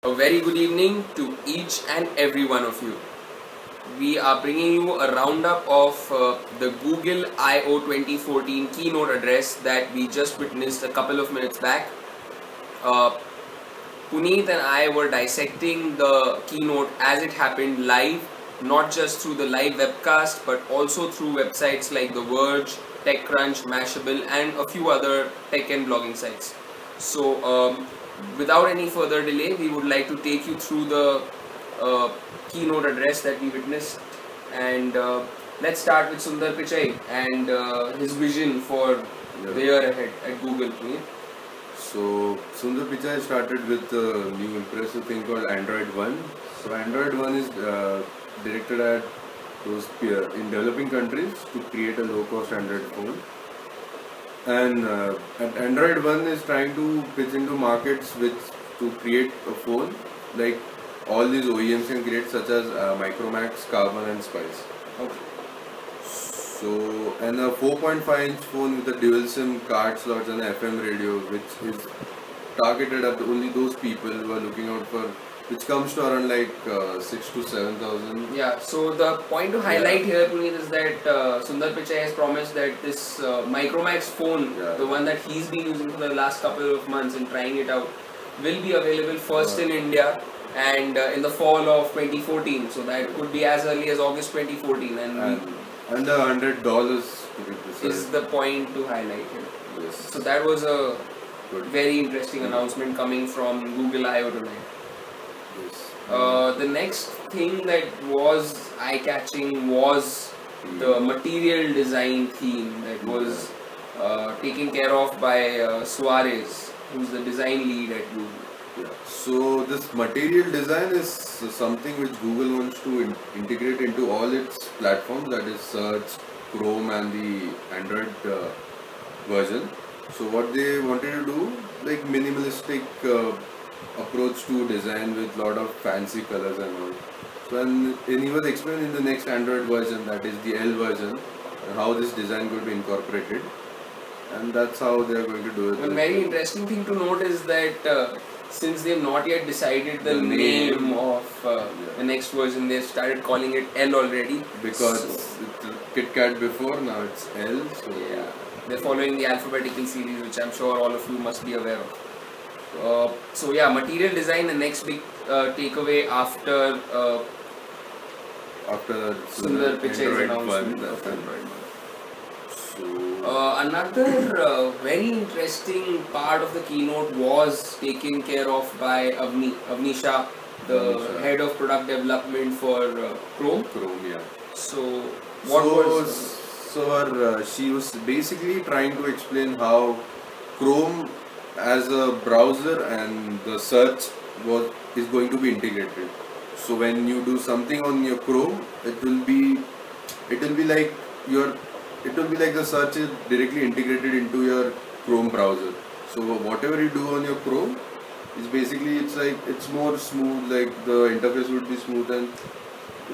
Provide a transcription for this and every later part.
A very good evening to each and every one of you. We are bringing you a roundup of the Google I/O 2014 keynote address that we just witnessed a couple of minutes back. Uh, Puneet and I were dissecting the keynote as it happened live, not just through the live webcast, but also through websites like The Verge, TechCrunch, Mashable, and a few other tech and blogging sites. So, without any further delay, we would like to take you through the keynote address that we witnessed, and let's start with Sundar Pichai and his vision for the year ahead at Google. Puneet. So Sundar Pichai started with a new impressive thing called Android One. So Android One is directed at those in developing countries to create a low-cost Android phone. And Android One is trying to pitch into markets to create a phone like all these OEMs can create, such as Micromax, Carbon, and Spice. Okay. So, and a 4.5-inch phone with a dual SIM card slots and a FM radio, which is targeted at only those people who are looking out for, which comes to around like 6,000 to 7,000. Yeah, so the point to highlight here, Puneet, is that Sundar Pichai has promised that this Micromax phone, the one that he's been using for the last couple of months and trying it out, will be available first in India and in the fall of 2014. So that could be as early as August 2014, and under $100 to be precise. Is the point to highlight here. Yes. So that was a Good. very interesting announcement coming from Google I/O tonight. Yes. The next thing that was eye-catching was the material design theme that was taken care of by Suarez, who's the design lead at Google. Yeah. So this material design is something which Google wants to integrate into all its platforms, that is Search, Chrome, and the Android version. So what they wanted to do, like minimalistic approach to design with lot of fancy colors and all. So and he was explaining in the next Android version, that is the L version, how this design could be incorporated, and that's how they are going to do it. One very interesting thing to note is that since they've not yet decided the name of the next version, they've started calling it L already. Because it's KitKat before, now it's L. So yeah, they're following the alphabetical series, which I'm sure all of you must be aware of. So yeah, material design, the next big takeaway after Sundar Pichai's announcement of Android One. Another very interesting part of the keynote was taken care of by Avni Shah, the head of product development for Chrome. Yeah. So she was basically trying to explain how Chrome as a browser and the search is going to be integrated. So when you do something on your Chrome, it will be like the search is directly integrated into your Chrome browser. So whatever you do on your Chrome is basically, it's more smooth, like the interface would be smooth and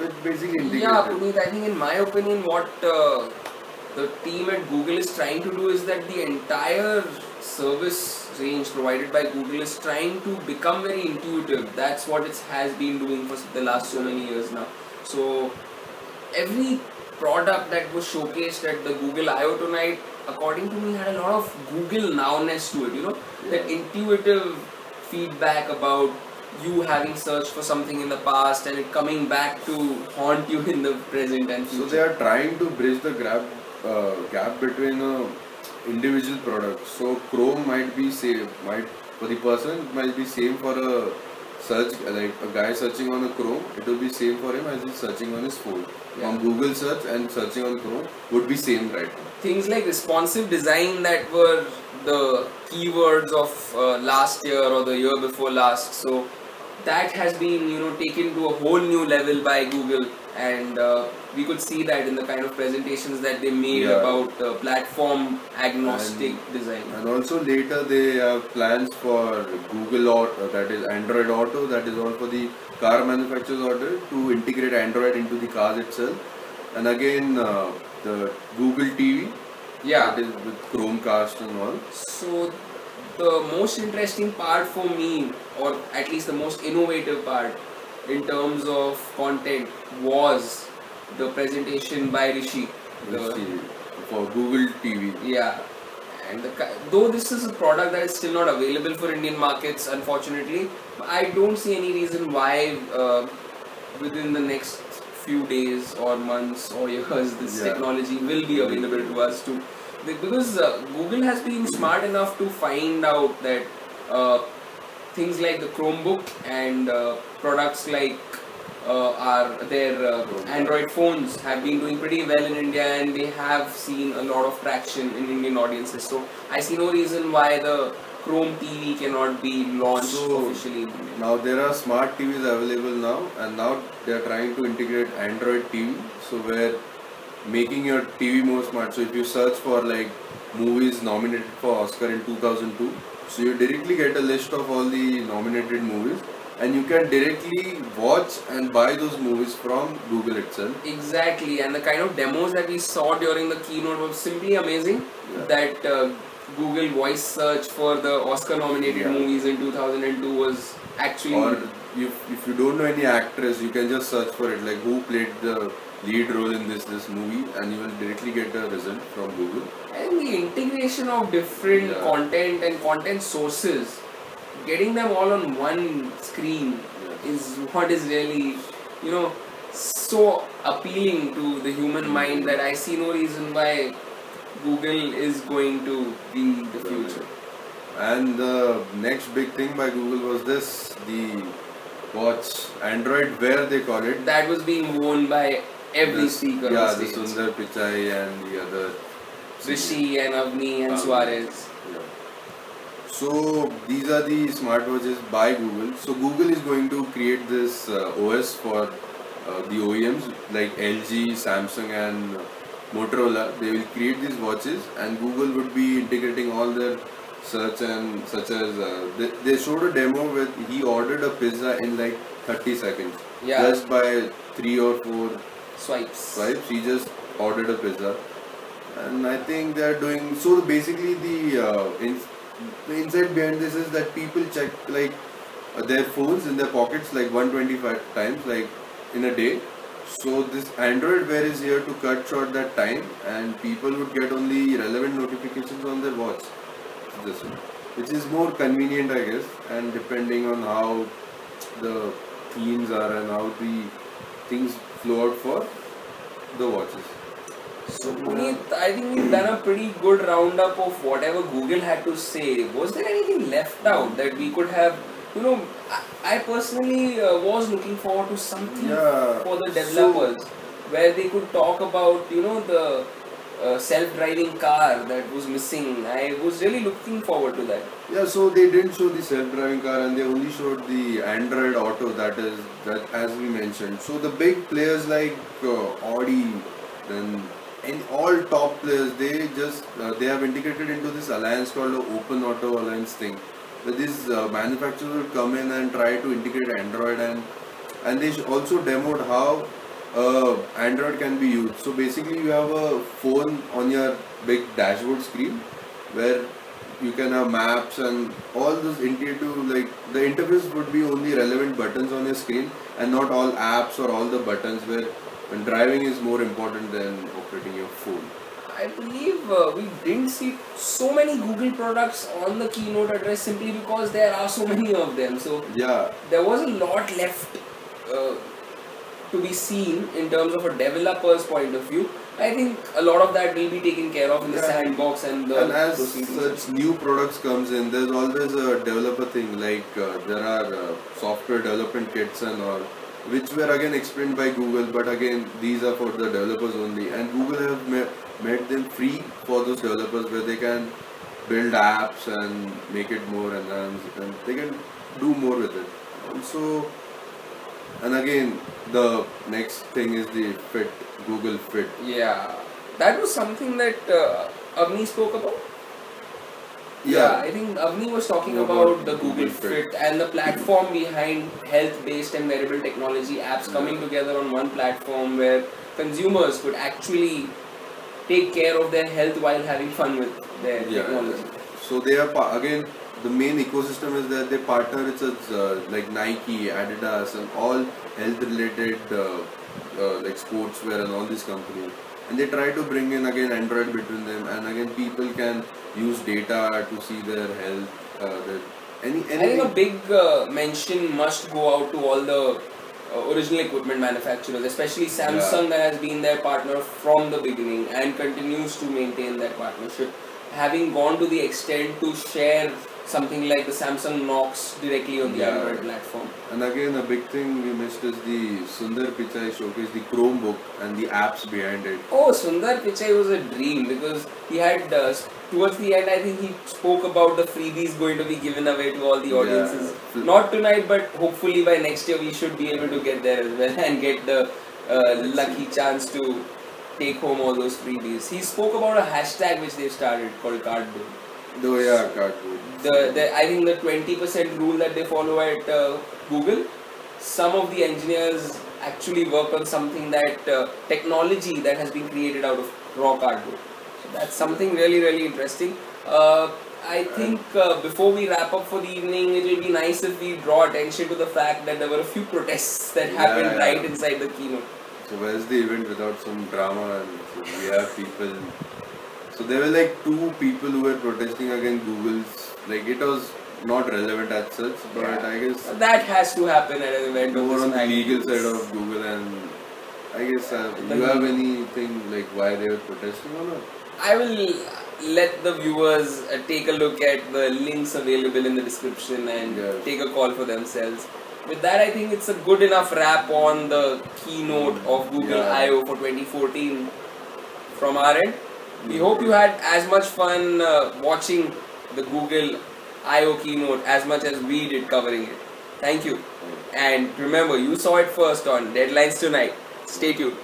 it's basically integrated. Yeah, Puneet, I think in my opinion what the team at Google is trying to do is that the entire service range provided by Google is trying to become very intuitive. That's what it has been doing for the last so many years now. So every product that was showcased at the Google I/O tonight, according to me, had a lot of Google nowness to it. That intuitive feedback about you having searched for something in the past and it coming back to haunt you in the present and future. So they are trying to bridge the gap between individual products. So Chrome might be for the person, it might be same for a search, like a guy searching on a Chrome, it will be same for him as he's searching on his phone. Yeah. On Google search and searching on Chrome would be same right now. Things like responsive design that were the keywords of last year or the year before last. So that has been taken to a whole new level by Google, and we could see that in the kind of presentations that they made about platform agnostic design. And also later they have plans for Google Auto, that is Android Auto, that is all for the car manufacturers order to integrate Android into the cars itself. And again the Google TV, that is with Chromecast and all. So the most interesting part for me, or at least the most innovative part in terms of content, was the presentation by Rishi. Rishi, for Google TV. Yeah, and though this is a product that is still not available for Indian markets, unfortunately, I don't see any reason why within the next few days or months or years this technology will be available to us too. Because Google has been smart enough to find out that things like the Chromebook and products like their Android phones have been doing pretty well in India, and they have seen a lot of traction in Indian audiences. So I see no reason why the Chrome TV cannot be launched officially in India. Now there are smart TVs available now, and now they are trying to integrate Android TV. So where making your TV more smart. So if you search for like movies nominated for Oscar in 2002, so you directly get a list of all the nominated movies, and you can directly watch and buy those movies from Google itself. Exactly, and the kind of demos that we saw during the keynote was simply amazing. That Google voice search for the Oscar nominated movies in 2002 was actually... Or if you don't know any actress, you can just search for it, like who played the lead role in this movie, and you will directly get a result from Google. And the integration of different content and content sources, getting them all on one screen is what is really, so appealing to the human mind that I see no reason why Google is going to be the future. And the next big thing by Google was this, the watch Android Wear, they call it. That was being worn by every speaker on the stage. Sundar Pichai and the other Rishi and Avni and Suarez. So these are the smartwatches by Google. So Google is going to create this OS for the OEMs like LG, Samsung and Motorola. They will create these watches, and Google would be integrating all their search, and such as they showed a demo where he ordered a pizza in like 30 seconds. Just by 3 or 4 swipes, he just ordered a pizza. And I think they are doing so. Basically the insight behind this is that people check like their phones in their pockets like 125 times like in a day. So this Android Wear is here to cut short that time, and people would get only relevant notifications on their watch. This one, which is more convenient, I guess, and depending on how the themes are and how the things flow out for the watches. So Puneet, I think we've done a pretty good roundup of whatever Google had to say. Was there anything left out that we could have? I personally was looking forward to something for the developers where they could talk about, the self-driving car that was missing. I was really looking forward to that. Yeah, so they didn't show the self-driving car, and they only showed the Android Auto, that as we mentioned. So the big players like Audi, then and all top players, they have integrated into this alliance called the Open Auto Alliance thing. Where these manufacturers will come in and try to integrate Android, and they also demoed how Android can be used. So basically you have a phone on your big dashboard screen where you can have maps and all those intuitive, like the interface would be only relevant buttons on your screen and not all apps or all the buttons, where when driving is more important than operating your phone. I believe we didn't see so many Google products on the keynote address simply because there are so many of them. So there was a lot left to be seen in terms of a developer's point of view. I think a lot of that will be taken care of in the sandbox and the... And as such new products comes in, there's always a developer thing, like there are software development kits and all, which were again explained by Google, but again these are for the developers only, and Google have made them free for those developers, where they can build apps and make it more enhanced, and they can do more with it. Also, and again the next thing is the Fit, Google Fit. Yeah, that was something that Avni spoke about. I think Avni was talking about the Google Fit and the platform behind health-based and wearable technology apps coming together on one platform where consumers could actually take care of their health while having fun with their technology. So they are again the main ecosystem is that they partner with like Nike, Adidas, and all health related like sportswear and all these companies. And they try to bring in again Android between them, and again people can use data to see their health. I think a big mention must go out to all the original equipment manufacturers, especially Samsung, that has been their partner from the beginning and continues to maintain that partnership, having gone to the extent to share something like the Samsung Knox directly on the Android platform. And again, a big thing we missed is the Sundar Pichai showcase, the Chromebook and the apps behind it. Oh, Sundar Pichai was a dream because he had, towards the end, I think he spoke about the freebies going to be given away to all the audiences. Yeah. Not tonight, but hopefully by next year we should be able to get there as well and get the lucky chance to take home all those freebies. He spoke about a hashtag which they've started called Cardboard. Oh yeah, Cardboard. I think the 20% rule that they follow at Google, some of the engineers actually work on something that technology that has been created out of raw cardboard. So that's something really, really interesting. I think before we wrap up for the evening, it will be nice if we draw attention to the fact that there were a few protests that happened right inside the keynote. So where's the event without some drama? And so we have people. So there were like 2 people who were protesting against Google's. Like it was not relevant as such, but I guess that has to happen at an event. More on the legal side of Google, and I guess you have anything like why they were protesting or not? I will let the viewers take a look at the links available in the description and take a call for themselves. With that, I think it's a good enough wrap on the keynote of Google I/O for 2014 from our end. We hope you had as much fun watching the Google I/O keynote as much as we did covering it. Thank you. And remember, you saw it first on Deadlines Tonight. Stay tuned.